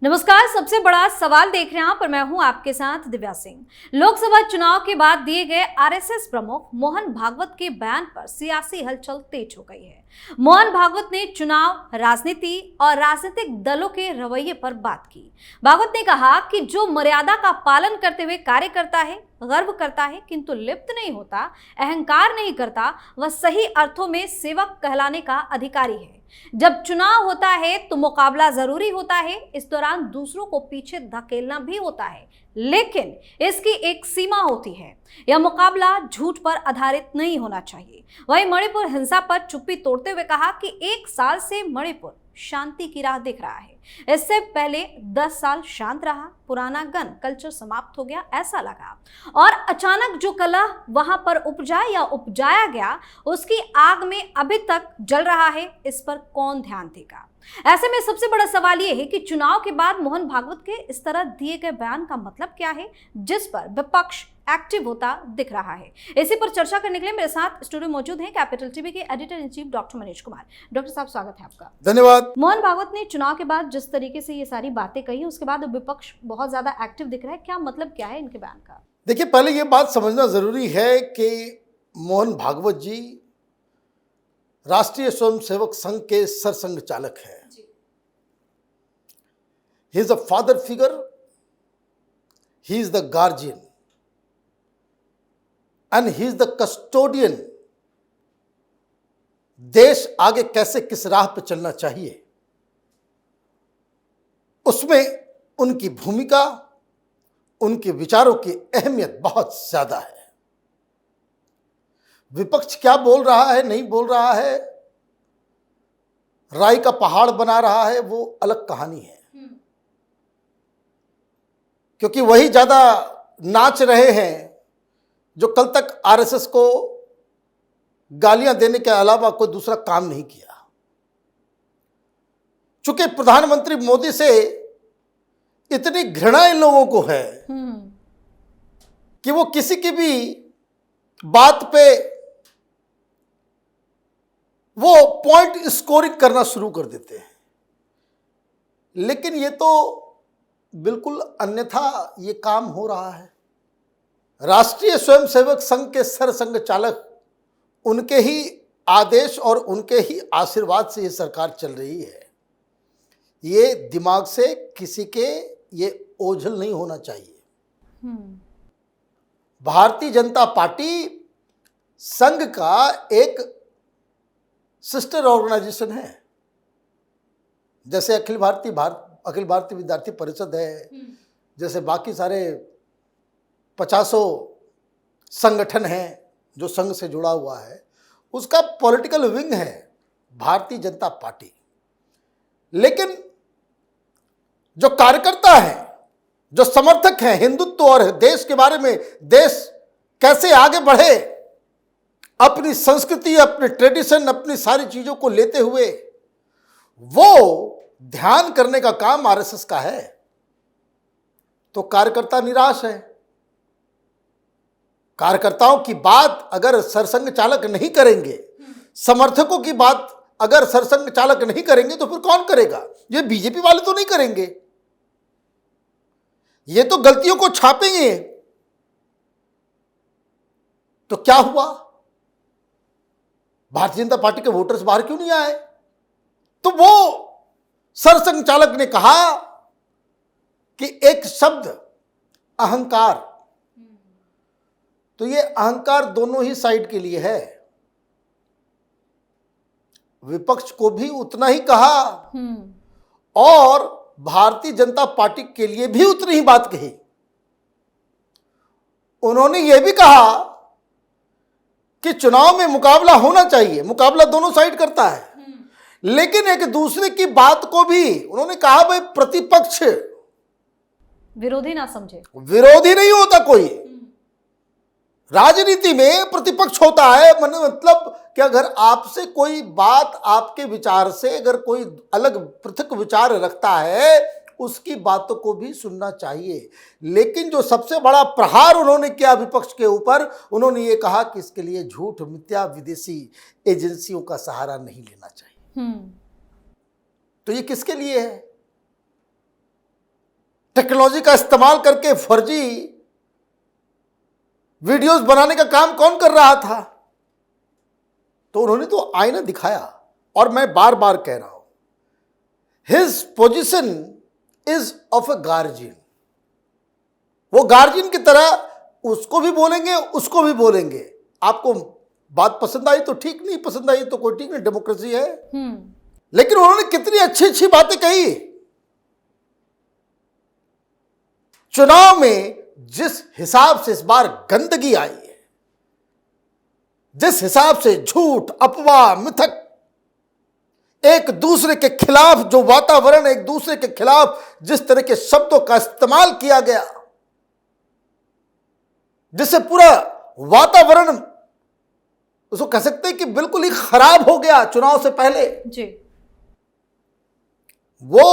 नमस्कार। सबसे बड़ा सवाल देख रहे हैं आप और मैं हूं आपके साथ दिव्या सिंह। लोकसभा चुनाव के बाद दिए गए आरएसएस प्रमुख मोहन भागवत के बयान पर सियासी हलचल तेज हो गई है। मोहन भागवत ने चुनाव, राजनीति और राजनीतिक दलों के रवैये पर बात की। भागवत ने कहा कि जो मर्यादा का पालन करते हुए कार्य करता है, गर्व करता है किंतु लिप्त नहीं होता, अहंकार नहीं करता, वह सही अर्थों में सेवक कहलाने का अधिकारी है। जब चुनाव होता है तो मुकाबला जरूरी होता है, इस दौरान दूसरों को पीछे धकेलना भी होता है, लेकिन इसकी एक सीमा होती है। यह मुकाबला झूठ पर आधारित नहीं होना चाहिए। वहीं मणिपुर हिंसा पर चुप्पी तोड़ते हुए कहा कि 1 साल से मणिपुर शांति की राह दिख रहा है। इससे पहले 10 साल शांत रहा, पुराना गन कल्चर समाप्त हो गया ऐसा लगा, और अचानक जो कलह वहां पर उपजा या उपजाया गया उसकी आग में अभी तक जल रहा है। इस पर कौन ध्यान देगा? ऐसे में सबसे बड़ा सवाल यह है कि चुनाव के बाद मोहन भागवत के इस तरह दिए गए बयान का मतलब क्या है, जिस पर विपक्ष एक्टिव होता दिख रहा है। इसी पर चर्चा करने के लिए मेरे साथ स्टूडियो मौजूद हैं कैपिटल टीवी के editor in chief doctor Manish Kumar. Doctor साहब, स्वागत है आपका। धन्यवाद। मोहन भागवत ने चुनाव के बाद जिस तरीके से ये सारी बातें कही, उसके बाद विपक्ष बहुत ज्यादा एक्टिव दिख रहा है। क्या मतलब क्या है इनके बयान का? देखिए, पहले ये बात समझना जरूरी है कि मोहन भागवत जी राष्ट्रीय स्वयंसेवक संघ के सरसंघ चालक हैं। He is a father figure, he is the guardian and he is the custodian. देश आगे कैसे किस राह पर चलना चाहिए उसमें उनकी भूमिका, उनके विचारों की अहमियत बहुत ज्यादा है। विपक्ष क्या बोल रहा है, नहीं बोल रहा है, राय का पहाड़ बना रहा है, वो अलग कहानी है। क्योंकि वही ज्यादा नाच रहे हैं जो कल तक आरएसएस को गालियां देने के अलावा कोई दूसरा काम नहीं किया। चूंकि प्रधानमंत्री मोदी से इतनी घृणा इन लोगों को है कि वो किसी की भी बात पे वो पॉइंट स्कोरिंग करना शुरू कर देते हैं। लेकिन ये तो बिल्कुल अन्यथा ये काम हो रहा है। राष्ट्रीय स्वयंसेवक संघ के सरसंघ चालक, उनके ही आदेश और उनके ही आशीर्वाद से ये सरकार चल रही है। ये दिमाग से किसी के ये ओझल नहीं होना चाहिए। भारतीय जनता पार्टी संघ का एक सिस्टर ऑर्गेनाइजेशन है। जैसे अखिल भारतीय विद्यार्थी परिषद है, जैसे बाकी सारे 50 संगठन हैं जो संघ से जुड़ा हुआ है, उसका पॉलिटिकल विंग है भारतीय जनता पार्टी। लेकिन जो कार्यकर्ता हैं, जो समर्थक हैं हिंदुत्व और देश के बारे में, देश कैसे आगे बढ़े, अपनी संस्कृति, अपने ट्रेडिशन, अपनी सारी चीजों को लेते हुए वो ध्यान करने का काम आरएसएस का है, तो कार्यकर्ता निराश है। कार्यकर्ताओं की बात अगर सरसंघ चालक नहीं करेंगे, समर्थकों की बात अगर सरसंघ चालक नहीं करेंगे, तो फिर कौन करेगा? ये बीजेपी वाले तो नहीं करेंगे, ये तो गलतियों को छापेंगे। तो क्या हुआ? भारतीय जनता पार्टी के वोटर्स बाहर क्यों नहीं आए? तो वो सरसंघ चालक ने कहा कि एक शब्द अहंकार, तो ये अहंकार दोनों ही साइड के लिए है। विपक्ष को भी उतना ही कहा और भारतीय जनता पार्टी के लिए भी उतनी ही बात कही। उन्होंने यह भी कहा कि चुनाव में मुकाबला होना चाहिए, मुकाबला दोनों साइड करता है, लेकिन एक दूसरे की बात को भी उन्होंने कहा, भाई प्रतिपक्ष विरोधी ना समझे। विरोधी नहीं होता कोई, राजनीति में प्रतिपक्ष होता है। मतलब कि अगर आपसे कोई बात, आपके विचार से अगर कोई अलग पृथक विचार रखता है, उसकी बातों को भी सुनना चाहिए। लेकिन जो सबसे बड़ा प्रहार उन्होंने किया विपक्ष के ऊपर, उन्होंने ये कहा कि इसके लिए झूठ, मिथ्या, विदेशी एजेंसियों का सहारा नहीं लेना चाहिए। तो ये किसके लिए है? टेक्नोलॉजी का इस्तेमाल करके फर्जी वीडियोस बनाने का काम कौन कर रहा था? तो उन्होंने तो आईना दिखाया। और मैं बार बार कह रहा हूं, his position is of a guardian. वो गार्जियन की तरह उसको भी बोलेंगे, उसको भी बोलेंगे। आपको बात पसंद आई तो ठीक, नहीं पसंद आई तो कोई ठीक नहीं, डेमोक्रेसी है। लेकिन उन्होंने कितनी अच्छी अच्छी बातें कही। चुनाव में जिस हिसाब से इस बार गंदगी आई है, जिस हिसाब से झूठ, अफवाह, मिथक, एक दूसरे के खिलाफ जो वातावरण, एक दूसरे के खिलाफ जिस तरह के शब्दों का इस्तेमाल किया गया, जिससे पूरा वातावरण उसको कह सकते हैं कि बिल्कुल ही खराब हो गया चुनाव से पहले जी। वो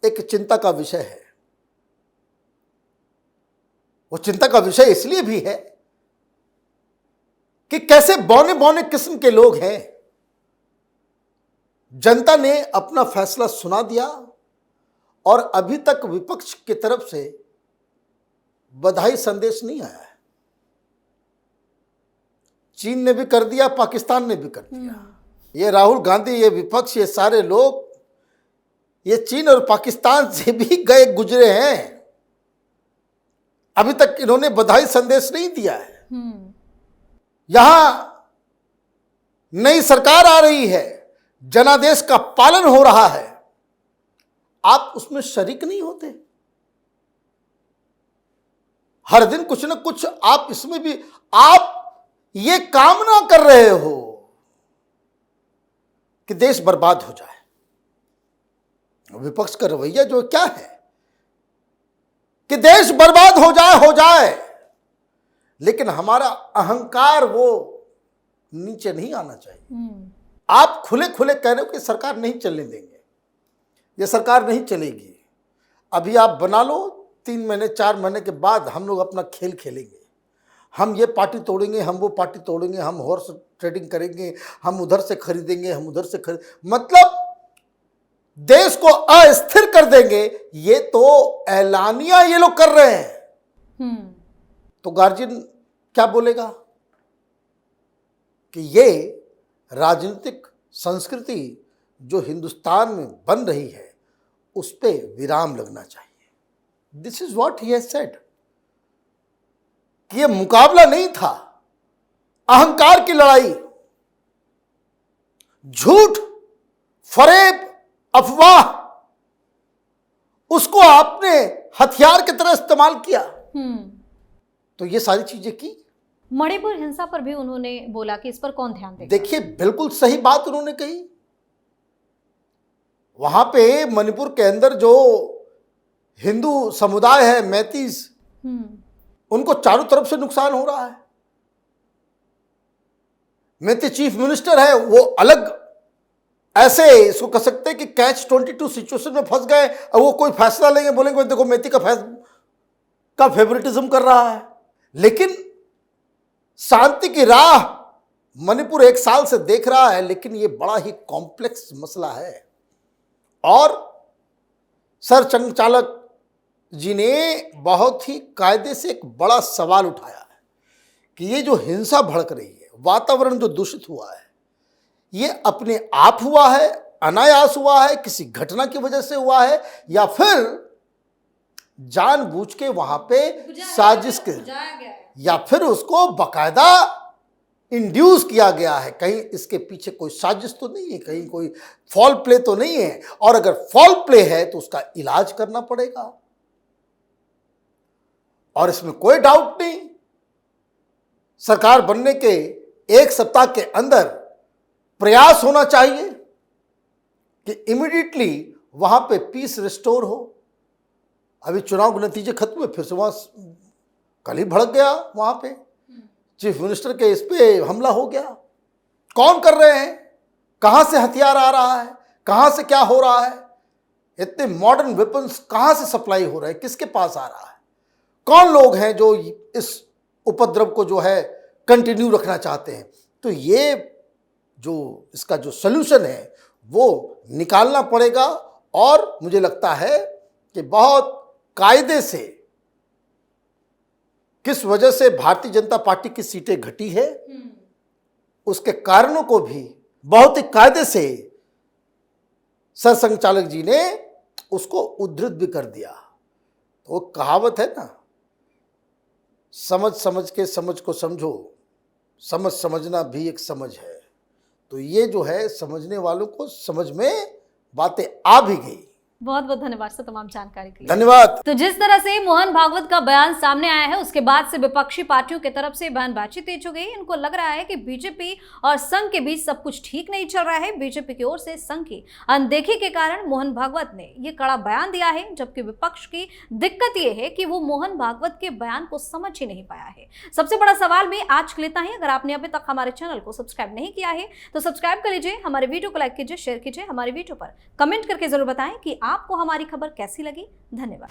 एक चिंता का विषय है। वो चिंता का विषय इसलिए भी है कि कैसे बौने बौने किस्म के लोग हैं। जनता ने अपना फैसला सुना दिया और अभी तक विपक्ष की तरफ से बधाई संदेश नहीं आया है। चीन ने भी कर दिया, पाकिस्तान ने भी कर दिया। ये राहुल गांधी, ये विपक्ष, ये सारे लोग ये चीन और पाकिस्तान से भी गए गुजरे हैं। अभी तक इन्होंने बधाई संदेश नहीं दिया है। यहां नई सरकार आ रही है, जनादेश का पालन हो रहा है, आप उसमें शरीक नहीं होते। हर दिन कुछ न कुछ आप इसमें भी, आप ये कामना कर रहे हो कि देश बर्बाद हो जाए। विपक्ष का रवैया जो क्या है कि देश बर्बाद हो जाए, लेकिन हमारा अहंकार वो नीचे नहीं आना चाहिए। आप खुले खुले कह रहे हो कि सरकार नहीं चलने देंगे, ये सरकार नहीं चलेगी। अभी आप बना लो, 3 महीने 4 महीने के बाद हम लोग अपना खेल खेलेंगे। हम ये पार्टी तोड़ेंगे, हम वो पार्टी तोड़ेंगे, हम हॉर्स ट्रेडिंग करेंगे, हम उधर से खरीदेंगे, हम उधर से मतलब देश को अस्थिर कर देंगे। ये तो ऐलानिया ये लोग कर रहे हैं। तो गार्जियन क्या बोलेगा कि ये राजनीतिक संस्कृति जो हिंदुस्तान में बन रही है उस पे विराम लगना चाहिए। This is what he has said कि ये मुकाबला नहीं था, अहंकार की लड़ाई, झूठ, फरेब, अफवाह, उसको आपने हथियार की तरह इस्तेमाल किया। तो ये सारी चीजें की। मणिपुर हिंसा पर भी उन्होंने बोला कि इस पर कौन ध्यान देगा। देखिए, बिल्कुल सही बात उन्होंने कही। वहां पे मणिपुर के अंदर जो हिंदू समुदाय है, मैतीस, उनको चारों तरफ से नुकसान हो रहा है। मैती चीफ मिनिस्टर है, वो अलग ऐसे इसको कह सकते हैं कि कैच 22 सिचुएशन में फंस गए। और वो कोई फैसला लेंगे, बोलेंगे देखो मैती का फेवरेटिज्म कर रहा है। लेकिन शांति की राह मणिपुर 1 साल से देख रहा है, लेकिन ये बड़ा ही कॉम्प्लेक्स मसला है। और सर संचालक जी ने बहुत ही कायदे से एक बड़ा सवाल उठाया है कि ये जो हिंसा भड़क रही है, वातावरण जो दूषित हुआ है, ये अपने आप हुआ है, अनायास हुआ है, किसी घटना की वजह से हुआ है, या फिर जानबूझ के वहां पे साजिश के, या फिर उसको बाकायदा इंड्यूस किया गया है। कहीं इसके पीछे कोई साजिश तो नहीं है, कहीं कोई फॉल प्ले तो नहीं है। और अगर फॉल प्ले है तो उसका इलाज करना पड़ेगा। और इसमें कोई डाउट नहीं, सरकार बनने के 1 सप्ताह के अंदर प्रयास होना चाहिए कि इमीडिएटली वहां पे पीस रिस्टोर हो। अभी चुनाव के नतीजे खत्म हुए, फिर से वहां कल ही भड़क गया, वहां पे चीफ मिनिस्टर के इस पे हमला हो गया। कौन कर रहे हैं, कहां से हथियार आ रहा है, कहां से क्या हो रहा है, इतने मॉडर्न वेपन्स कहां से सप्लाई हो रहे हैं, किसके पास आ रहा है, कौन लोग हैं जो इस उपद्रव को जो है कंटिन्यू रखना चाहते हैं। तो ये जो इसका जो सल्यूशन है वो निकालना पड़ेगा। और मुझे लगता है कि बहुत कायदे से किस वजह से भारतीय जनता पार्टी की सीटें घटी है, उसके कारणों को भी बहुत ही कायदे से सरसंघचालक जी ने उसको उद्धृत भी कर दिया। तो वो कहावत है ना, समझ समझ के समझ को समझो, समझ समझना भी एक समझ है। तो ये जो है समझने वालों को समझ में बातें आ भी गई। बहुत बहुत धन्यवाद सर तमाम जानकारी के लिए। धन्यवाद। तो जिस तरह से मोहन भागवत का बयान सामने आया है, उसके बाद से विपक्षी पार्टियों की तरफ से बयानबाजी तेज हो गई। इनको लग रहा है कि बीजेपी और संघ के बीच सब कुछ ठीक नहीं चल रहा है। बीजेपी की ओर से संघ की अनदेखी के कारण मोहन भागवत ने ये कड़ा बयान दिया है, जबकि विपक्ष की दिक्कत ये है कि वो मोहन भागवत के बयान को समझ ही नहीं पाया है। सबसे बड़ा सवाल में आज लेता है, अगर आपने अभी तक हमारे चैनल को सब्सक्राइब नहीं किया है तो सब्सक्राइब कर लीजिए, हमारे वीडियो को लाइक कीजिए, शेयर कीजिए, हमारे वीडियो पर कमेंट करके जरूर बताएं कि आपको हमारी खबर कैसी लगी। धन्यवाद।